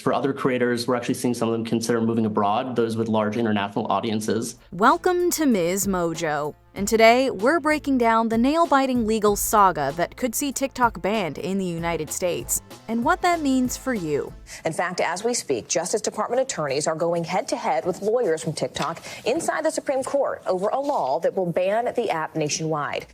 For other creators, we're actually seeing some of them consider moving abroad, those with large international audiences. Welcome to MsMojo, and today we're breaking down the nail-biting legal saga that could see TikTok banned in the United States, and what that means for you. In fact, as we speak, Justice Department attorneys are going head-to-head with lawyers from TikTok inside the Supreme Court over a law that will ban the app nationwide.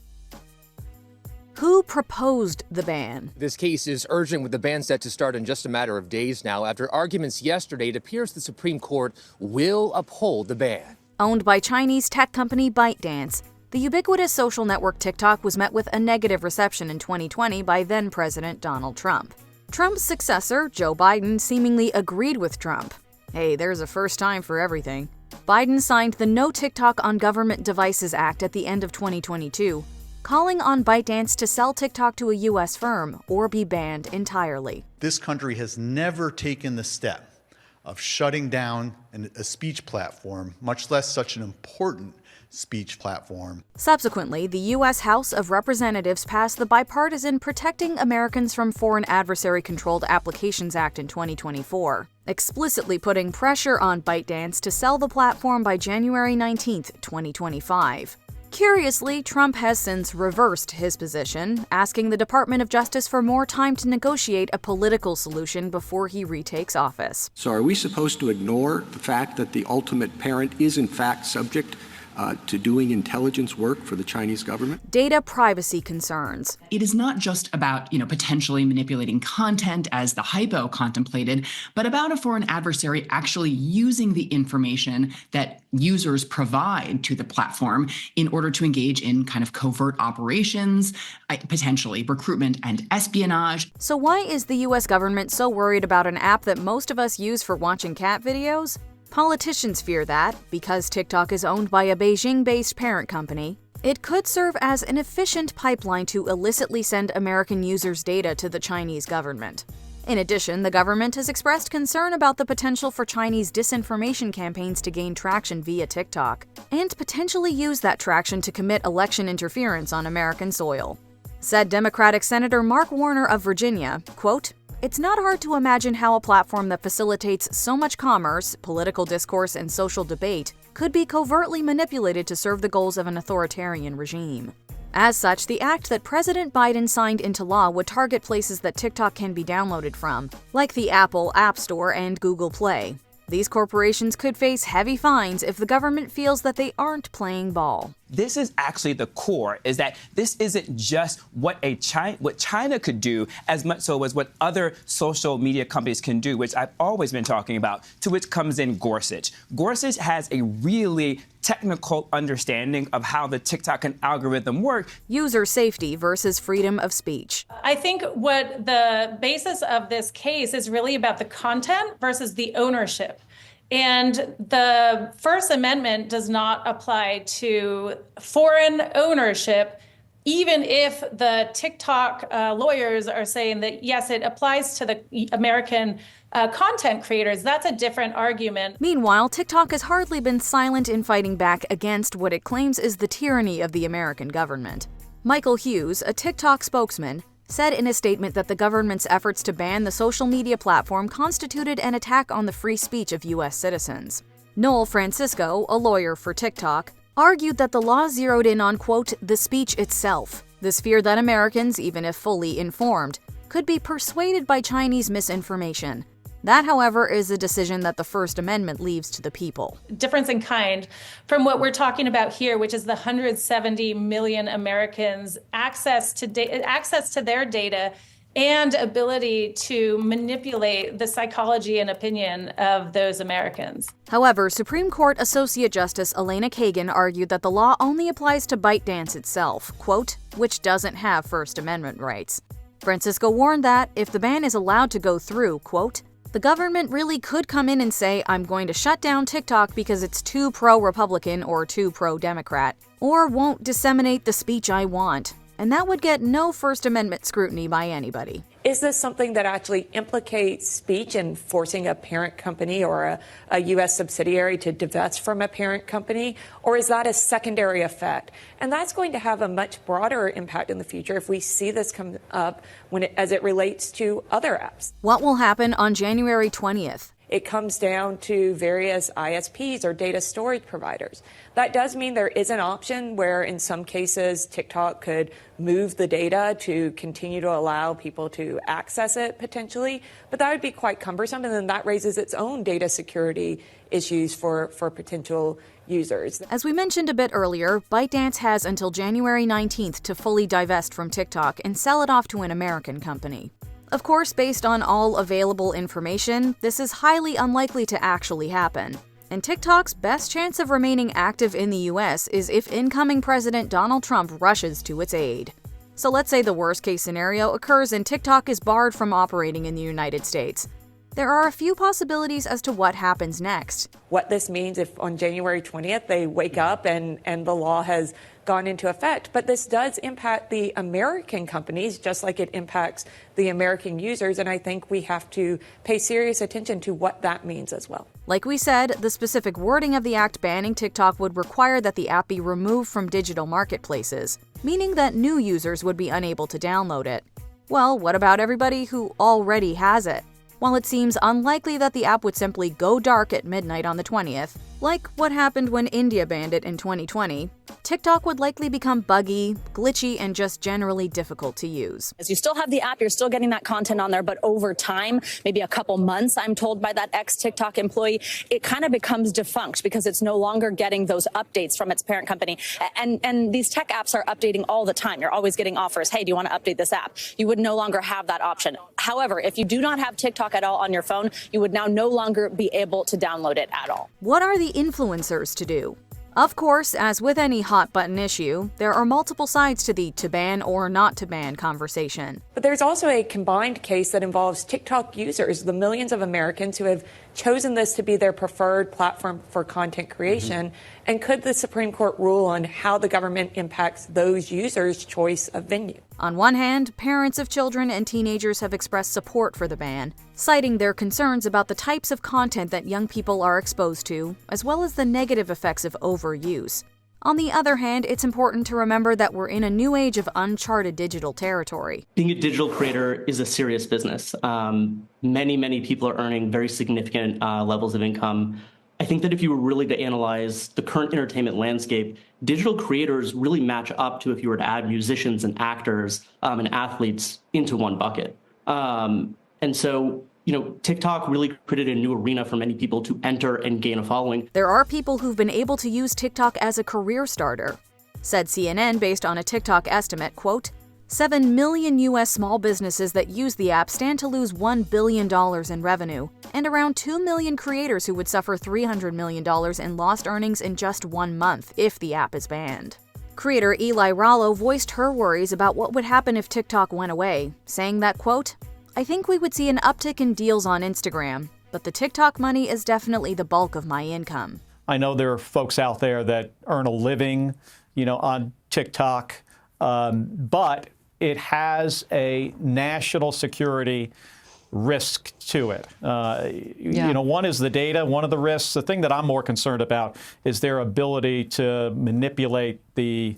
Who proposed the ban? This case is urgent, with the ban set to start in just a matter of days now. After arguments yesterday, it appears the Supreme Court will uphold the ban. Owned by Chinese tech company ByteDance, the ubiquitous social network TikTok was met with a negative reception in 2020 by then-President Donald Trump. Trump's successor, Joe Biden, seemingly agreed with Trump. Hey, there's a first time for everything. Biden signed the No TikTok on Government Devices Act at the end of 2022, calling on ByteDance to sell TikTok to a U.S. firm or be banned entirely. This country has never taken the step of shutting down a speech platform, much less such an important speech platform. Subsequently, the U.S. House of Representatives passed the bipartisan Protecting Americans from Foreign Adversary-Controlled Applications Act in 2024, explicitly putting pressure on ByteDance to sell the platform by January 19, 2025. Curiously, Trump has since reversed his position, asking the Department of Justice for more time to negotiate a political solution before he retakes office. So are we supposed to ignore the fact that the ultimate parent is in fact subject to doing intelligence work for the Chinese government? Data privacy concerns. It is not just about, potentially manipulating content as the hypo contemplated, but about a foreign adversary actually using the information that users provide to the platform in order to engage in kind of covert operations, potentially recruitment and espionage. So why is the U.S. government so worried about an app that most of us use for watching cat videos? Politicians fear that, because TikTok is owned by a Beijing-based parent company, it could serve as an efficient pipeline to illicitly send American users' data to the Chinese government. In addition, the government has expressed concern about the potential for Chinese disinformation campaigns to gain traction via TikTok, and potentially use that traction to commit election interference on American soil. Said Democratic Senator Mark Warner of Virginia, quote, "It's not hard to imagine how a platform that facilitates so much commerce, political discourse, and social debate could be covertly manipulated to serve the goals of an authoritarian regime." As such, the act that President Biden signed into law would target places that TikTok can be downloaded from, like the Apple App Store and Google Play. These corporations could face heavy fines if the government feels that they aren't playing ball. This is actually the core, is that this isn't just what China could do as much so as what other social media companies can do, which I've always been talking about, to which comes in Gorsuch. Gorsuch has a really technical understanding of how the TikTok algorithm works. User safety versus freedom of speech. I think what the basis of this case is really about the content versus the ownership. And the First Amendment does not apply to foreign ownership, even if the TikTok lawyers are saying that, yes, it applies to the American content creators. That's a different argument. Meanwhile, TikTok has hardly been silent in fighting back against what it claims is the tyranny of the American government. Michael Hughes, a TikTok spokesman, said in a statement that the government's efforts to ban the social media platform constituted an attack on the free speech of U.S. citizens. Noel Francisco, a lawyer for TikTok, argued that the law zeroed in on, quote, the speech itself, this fear that Americans, even if fully informed, could be persuaded by Chinese misinformation. That, however, is a decision that the First Amendment leaves to the people. Difference in kind from what we're talking about here, which is the 170 million Americans' access to their data and ability to manipulate the psychology and opinion of those Americans. However, Supreme Court Associate Justice Elena Kagan argued that the law only applies to ByteDance itself, quote, which doesn't have First Amendment rights. Francisco warned that, if the ban is allowed to go through, quote, the government really could come in and say, I'm going to shut down TikTok because it's too pro-Republican or too pro-Democrat, or won't disseminate the speech I want. And that would get no First Amendment scrutiny by anybody. is this something that actually implicates speech and forcing a parent company or a U.S. subsidiary to divest from a parent company? Or is that a secondary effect? And that's going to have a much broader impact in the future if we see this come up as it relates to other apps. What will happen on January 20th? It comes down to various ISPs or data storage providers. That does mean there is an option where in some cases TikTok could move the data to continue to allow people to access it potentially, but that would be quite cumbersome, and then that raises its own data security issues for potential users. As we mentioned a bit earlier, ByteDance has until January 19th to fully divest from TikTok and sell it off to an American company. Of course, based on all available information, this is highly unlikely to actually happen. And TikTok's best chance of remaining active in the US is if incoming President Donald Trump rushes to its aid. So let's say the worst-case scenario occurs and TikTok is barred from operating in the United States. There are a few possibilities as to what happens next. What this means if on January 20th they wake up and the law has gone into effect. But this does impact the American companies just like it impacts the American users. And I think we have to pay serious attention to what that means as well. Like we said, the specific wording of the act banning TikTok would require that the app be removed from digital marketplaces, meaning that new users would be unable to download it. Well, what about everybody who already has it? While it seems unlikely that the app would simply go dark at midnight on the 20th, like what happened when India banned it in 2020, TikTok would likely become buggy, glitchy, and just generally difficult to use. As you still have the app, you're still getting that content on there, but over time, maybe a couple months, I'm told by that ex-TikTok employee, it kind of becomes defunct because it's no longer getting those updates from its parent company. And these tech apps are updating all the time. You're always getting offers. Hey, do you want to update this app? You would no longer have that option. However, if you do not have TikTok at all on your phone, you would now no longer be able to download it at all. What are the influencers to do? Of course, as with any hot-button issue, there are multiple sides to the to ban or not to ban conversation. But there's also a combined case that involves TikTok users, the millions of Americans who have chosen this to be their preferred platform for content creation. And could the Supreme Court rule on how the government impacts those users' choice of venue? On one hand, parents of children and teenagers have expressed support for the ban, citing their concerns about the types of content that young people are exposed to, as well as the negative effects of overuse. On the other hand, it's important to remember that we're in a new age of uncharted digital territory. Being a digital creator is a serious business. Many people are earning very significant levels of income. I think that if you were really to analyze the current entertainment landscape, digital creators really match up to if you were to add musicians and actors and athletes into one bucket. And so, TikTok really created a new arena for many people to enter and gain a following. There are people who've been able to use TikTok as a career starter. Said CNN based on a TikTok estimate, quote, 7 million U.S. small businesses that use the app stand to lose $1 billion in revenue, and around 2 million creators who would suffer $300 million in lost earnings in just 1 month if the app is banned. Creator Eli Rollo voiced her worries about what would happen if TikTok went away, saying that, quote, I think we would see an uptick in deals on Instagram, but the TikTok money is definitely the bulk of my income. I know there are folks out there that earn a living, on TikTok, but it has a national security risk to it. One is the data, one of the risks. The thing that I'm more concerned about is their ability to manipulate the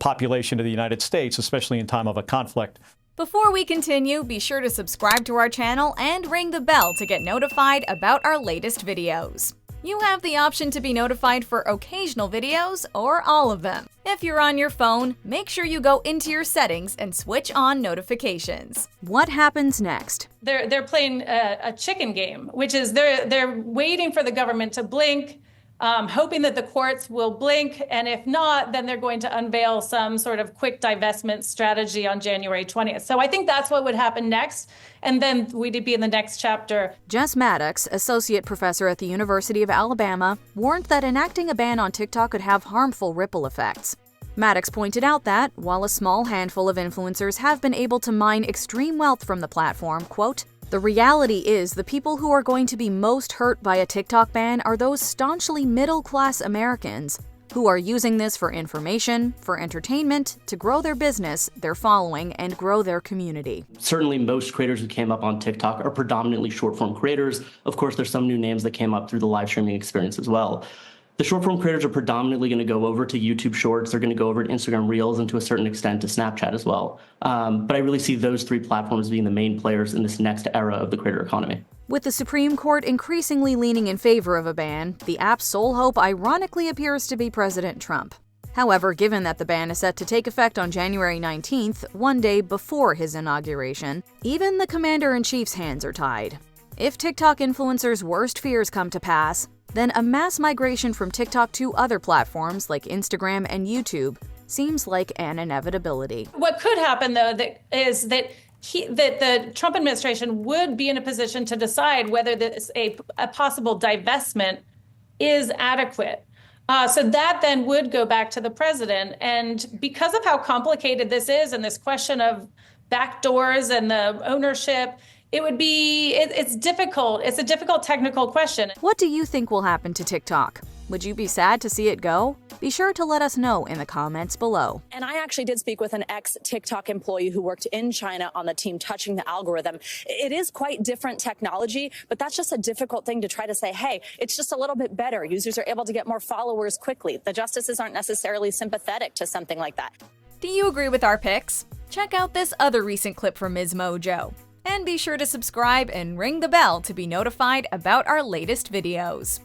population of the United States, especially in time of a conflict. Before we continue, be sure to subscribe to our channel and ring the bell to get notified about our latest videos. You have the option to be notified for occasional videos or all of them. If you're on your phone, make sure you go into your settings and switch on notifications. What happens next? They're playing a chicken game, which is they're waiting for the government to blink, hoping that the courts will blink, and if not, then they're going to unveil some sort of quick divestment strategy on January 20th. So I think that's what would happen next, and then we'd be in the next chapter. Jess Maddox, associate professor at the University of Alabama, warned that enacting a ban on TikTok could have harmful ripple effects. Maddox pointed out that, while a small handful of influencers have been able to mine extreme wealth from the platform, quote, the reality is the people who are going to be most hurt by a TikTok ban are those staunchly middle-class Americans, who are using this for information, for entertainment, to grow their business, their following, and grow their community. Certainly, most creators who came up on TikTok are predominantly short-form creators. Of course, there's some new names that came up through the live streaming experience as well. The short-form creators are predominantly going to go over to YouTube Shorts. They're going to go over to Instagram Reels and to a certain extent to Snapchat as well. But I really see those three platforms being the main players in this next era of the creator economy. With the Supreme Court increasingly leaning in favor of a ban, the app's sole hope ironically appears to be President Trump. However, given that the ban is set to take effect on January 19th, one day before his inauguration, even the commander-in-chief's hands are tied. If TikTok influencers' worst fears come to pass, then a mass migration from TikTok to other platforms like Instagram and YouTube seems like an inevitability. What could happen, though, is that the Trump administration would be in a position to decide whether a possible divestment is adequate. So that then would go back to the president. And because of how complicated this is and this question of backdoors and the ownership, it's difficult. It's a difficult technical question. What do you think will happen to TikTok? Would you be sad to see it go? Be sure to let us know in the comments below. And I actually did speak with an ex-TikTok employee who worked in China on the team touching the algorithm. It is quite different technology, but that's just a difficult thing to try to say, hey, it's just a little bit better. Users are able to get more followers quickly. The justices aren't necessarily sympathetic to something like that. Do you agree with our picks? Check out this other recent clip from MsMojo. And be sure to subscribe and ring the bell to be notified about our latest videos.